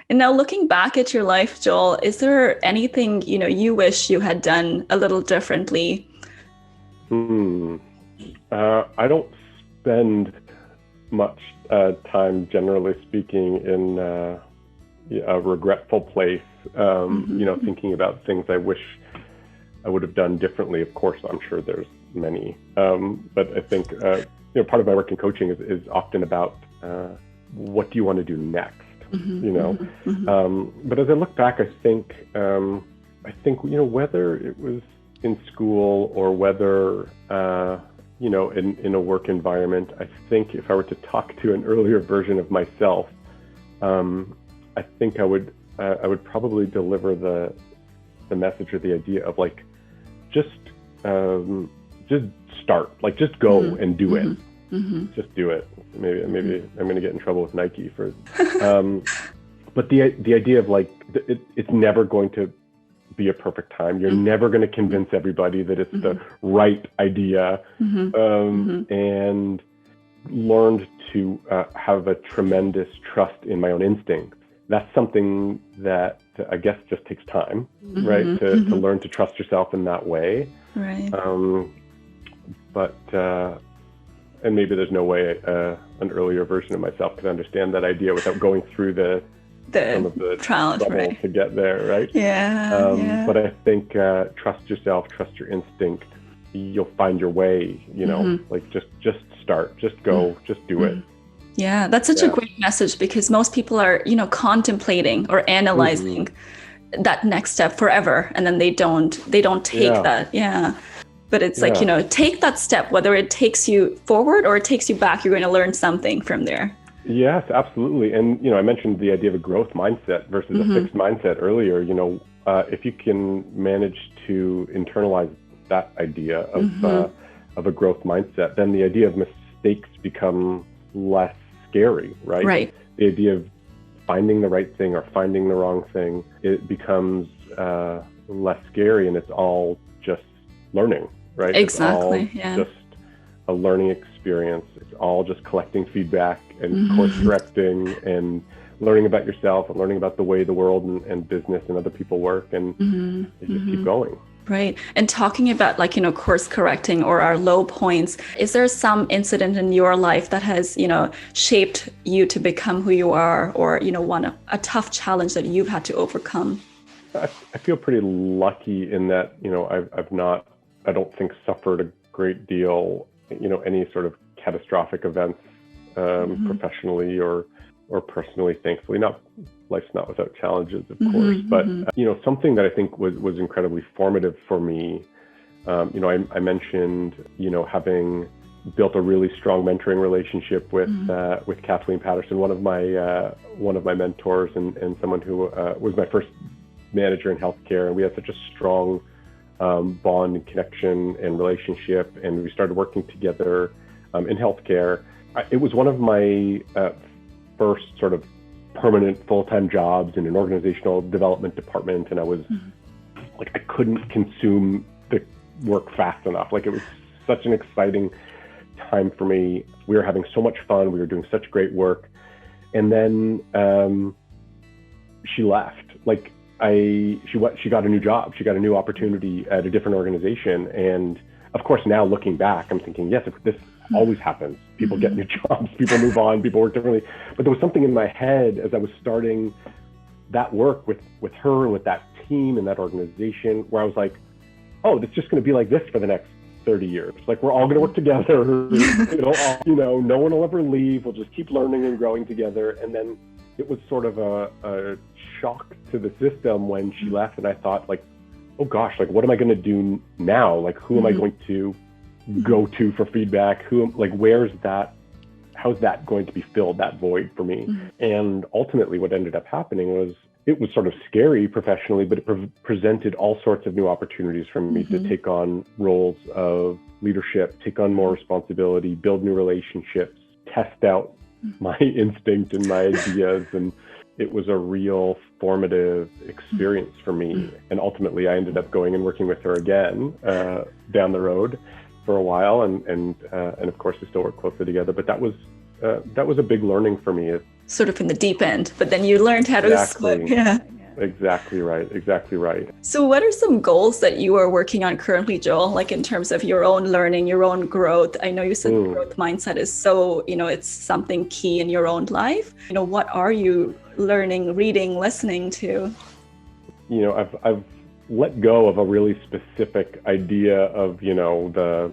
And now looking back at your life, Joel, is there anything, you wish you had done a little differently? Hmm. I don't spend much time, generally speaking, in a regretful place, thinking about things I wish I would have done differently. Of course, I'm sure there's many. But I think, part of my work in coaching is often about what do you want to do next, But as I look back, I think, whether it was in school or whether, in a work environment, I think if I were to talk to an earlier version of myself, I think I would probably deliver the message or the idea of like, just start, like just go and do it. Just do it. Maybe I'm going to get in trouble with Nike for, but the idea of like, it's never going to be a perfect time. You're never going to convince everybody that it's the right idea, and learned to have a tremendous trust in my own instincts. That's something that I guess just takes time, right? To learn to trust yourself in that way. Right. And maybe there's no way an earlier version of myself could understand that idea without going through some of the trials, trouble to get there, right? Yeah. But I think trust yourself, trust your instinct. You'll find your way, like just start, just go, just do it. Yeah, that's such a great message, because most people are, contemplating or analyzing that next step forever, and then they don't take that. Yeah. But it's like, take that step, whether it takes you forward or it takes you back, you're going to learn something from there. Yes, absolutely. And, I mentioned the idea of a growth mindset versus a fixed mindset earlier. If you can manage to internalize that idea of a growth mindset, then the idea of mistakes become less scary, right? Right. The idea of finding the right thing or finding the wrong thing, it becomes less scary, and it's all just learning, right? Exactly. It's all just a learning experience. It's all just collecting feedback and course correcting and learning about yourself and learning about the way the world and business and other people work, and you just keep going. Right. And talking about course correcting or our low points, is there some incident in your life that has, shaped you to become who you are, or, a tough challenge that you've had to overcome? I feel pretty lucky in that, I've not, I don't think, suffered a great deal, any sort of catastrophic events professionally or personally, thankfully. Life's not without challenges, of course, but something that I think was incredibly formative for me. I mentioned having built a really strong mentoring relationship with Kathleen Patterson, one of my mentors, and someone who was my first manager in healthcare, and we had such a strong bond and connection and relationship, and we started working together in healthcare. It was one of my first sort of permanent full-time jobs in an organizational development department, and I was like, I couldn't consume the work fast enough. Like, it was such an exciting time for me. We were having so much fun. We were doing such great work, and then she left. Like, she got a new job. She got a new opportunity at a different organization, and of course, now looking back, I'm thinking, yes, this always happens. People get new jobs, people move on, people work differently. But there was something in my head as I was starting that work with her and with that team and that organization, where I was like, oh, it's just going to be like this for the next 30 years. Like, we're all going to work together. No one will ever leave. We'll just keep learning and growing together. And then it was sort of a shock to the system when she left, and I thought, like, oh gosh, like, what am I going to do now? Like, who am I going to go to for feedback? How's that going to be filled, that void for me? And ultimately what ended up happening was, it was sort of scary professionally, but it presented all sorts of new opportunities for me to take on roles of leadership, take on more responsibility, build new relationships, test out my instinct and my ideas. And it was a real formative experience for me. And ultimately, I ended up going and working with her again down the road for a while. And of course, we still work closely together. But that was a big learning for me. sort of in the deep end, but then you learned how to swim. Yeah. Exactly right. Exactly right. So what are some goals that you are working on currently, Joel, like in terms of your own learning, your own growth? I know you said growth mindset is so, it's something key in your own life. What are you learning, reading, listening to? I've let go of a really specific idea of, the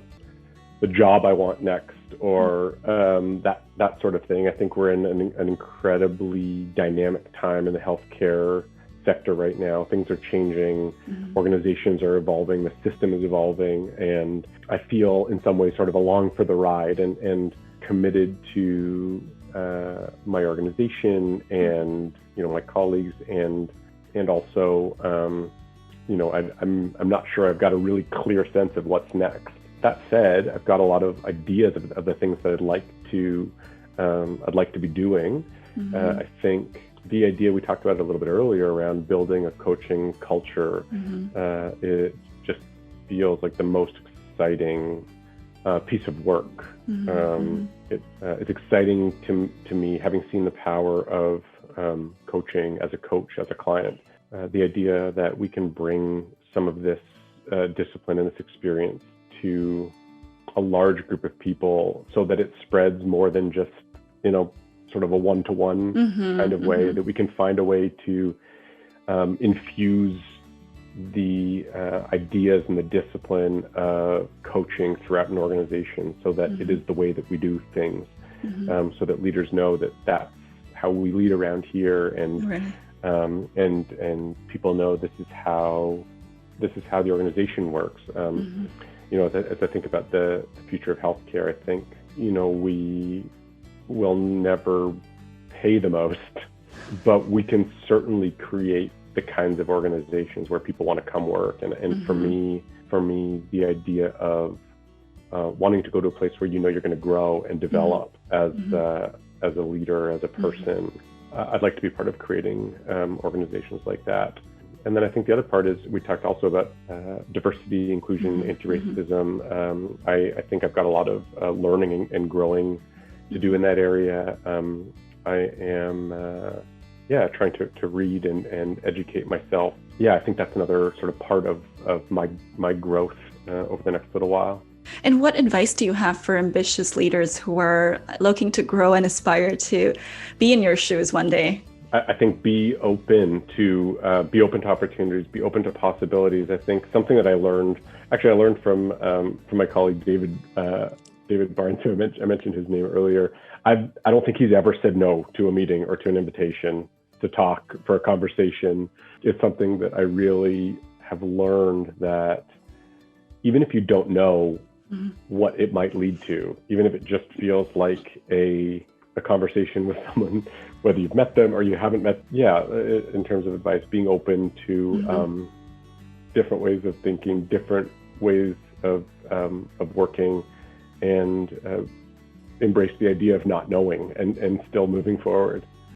job I want next, or that sort of thing. I think we're in an incredibly dynamic time in the healthcare sector right now. Things are changing, organizations are evolving, the system is evolving, and I feel in some ways sort of along for the ride and committed to my organization and my colleagues and also I'm not sure I've got a really clear sense of what's next. That said, I've got a lot of ideas of the things that I'd like to be doing. I think the idea we talked about a little bit earlier around building a coaching culture, it just feels like the most exciting piece of work. It's exciting to me, having seen the power of coaching as a coach, as a client. The idea that we can bring some of this discipline and this experience to a large group of people so that it spreads more than just, sort of a one-to-one kind of way, that we can find a way to infuse the ideas and the discipline of coaching throughout an organization so that it is the way that we do things, so that leaders know that that's how we lead around here, and people know this is how the organization works. As I think about the future of healthcare, I think we will never pay the most, but we can certainly create the kinds of organizations where people want to come work. And for me, the idea of wanting to go to a place where you're going to grow and develop as a leader, as a person, I'd like to be part of creating organizations like that. And then I think the other part is we talked also about diversity, inclusion, anti-racism. I think I've got a lot of learning and growing to do in that area. I am trying to read and educate myself. I think that's another sort of part of my growth over the next little while. And what advice do you have for ambitious leaders who are looking to grow and aspire to be in your shoes one day? I think be open to opportunities, be open to possibilities. I think something that I learned from my colleague David Barnes, who I mentioned his name earlier. I don't think he's ever said no to a meeting or to an invitation to talk for a conversation. It's something that I really have learned, that even if you don't know what it might lead to, even if it just feels like a conversation with someone, whether you've met them or you haven't met, in terms of advice, being open to different ways of thinking, different ways of working, and embrace the idea of not knowing and still moving forward.